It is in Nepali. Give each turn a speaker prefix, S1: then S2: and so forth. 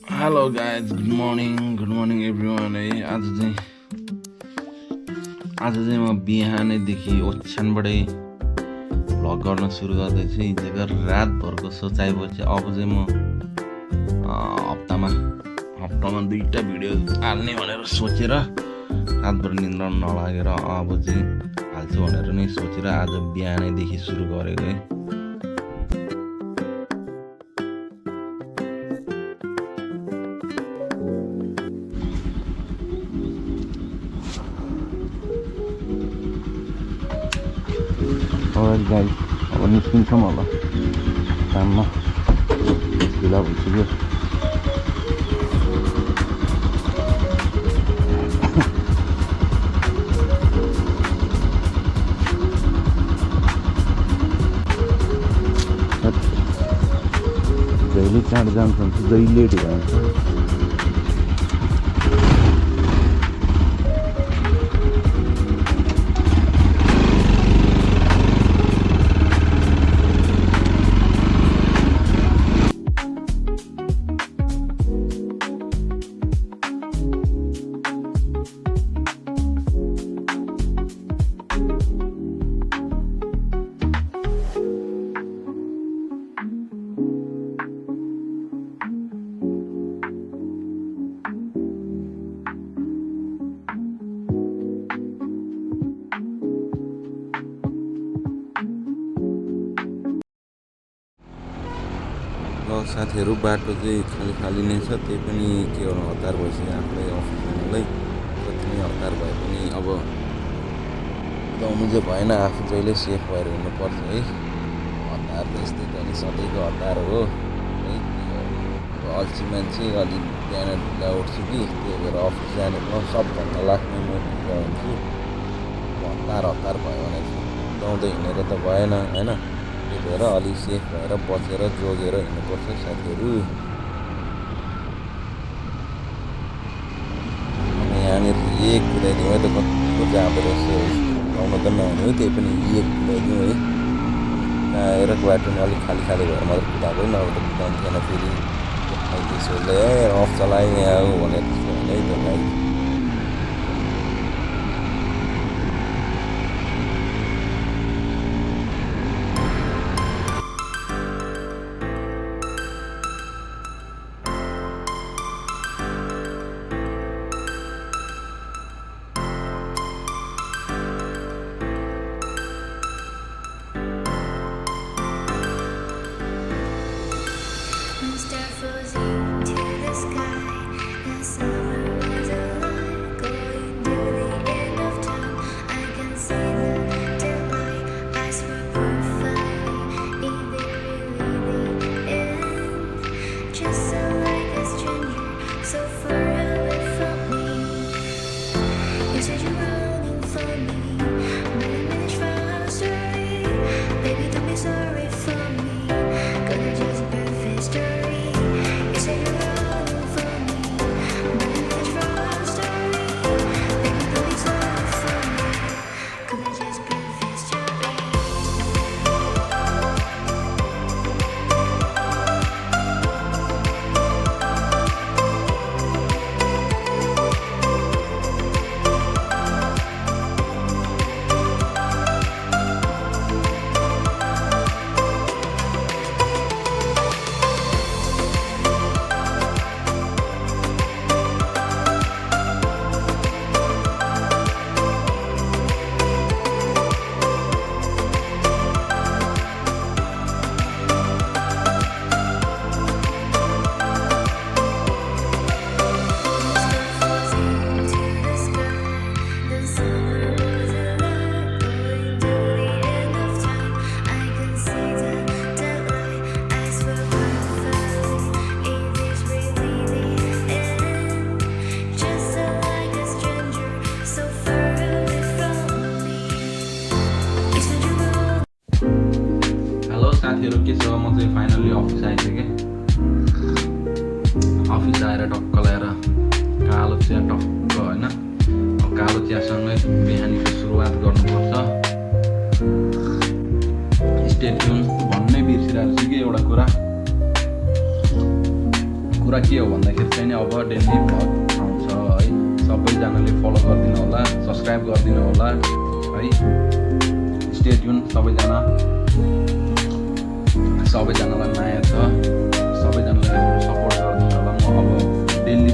S1: Hello guys good morning everyone है। आज चाहिँ म बिहानैदेखि ओछ्यानबाटै भ्लग गर्न सुरु गर्दैछु। हिजोको रातभरको सोचाइपछि अब चाहिँ म हप्तामा 2टा भिडियो हाल्ने भनेर सोचेर रातभर निन्द्रा नलागेर अब चाहिँ हाल्छु भनेर नै सोचेर आज बिहानैदेखि सुरु गरेको है। गाइस अब निस्किन्छौँ होला काममा, ढिला भइसक्यो। जहिले चाँड जान्छ जहिले ढिला हुन्छ। साथीहरू बाटो चाहिँ खाली नै छ, त्यही पनि के गर्नु हतार भइसक्यो आफूलाई अफिस जानुलाई। जति नै हतार भए पनि अब कुदाउनु चाहिँ भएन, आफू जहिले सेफ भएर हिँड्नुपर्छ है। हतार त यस्तै त नि सधैँको हतार हो है। अब अल्छी मान्छे अलिक बिहान ढिला उठ्छु कि त्यही भएर अफिस जाने सबभन्दा लाग्ने म ढिला हुन्छु। हतार भयो भने कुदाउँदै हिँडेर त भएन होइन। त्यही भएर अलिक सेफ भएर बचेर जोगेर हिँड्नुपर्छ साथीहरू। यहाँनिर एक कुदाइदिउँ है त, कस्तो जाँदो रहेछ आउनु त नहुने हो, त्यही पनि एक कुदाइदिउँ है। आएर बाटो अलिक खाली भएर मात्रै कुदाएको नभए त कुदाउनु थिएन। फेरि त्यसोले अफ चलाएँ यहाँ हो भनेर त्यस्तो होइन है त भाइ। साथीहरू के छ, म चाहिँ फाइनली अफिस आइसकेँ। अफिस आएर टक्क ल्याएर कालो चिया टक्क होइन, कालो चियासँगै बिहानीको सुरुवात गर्नुपर्छ। स्टे ट्युन भन्नै बिर्सिरहेको छु कि एउटा कुरा
S2: कुरा के हो भन्दाखेरि चाहिँ नि अब डेली भ्लग आउँछ है। सबैजनाले फलो गरिदिनु होला, सब्सक्राइब गरिदिनु होला है। स्टे ट्युन सबैजनालाई माया छ, सबैजनाले सपोर्ट गरिदिनु होला। म अब डेली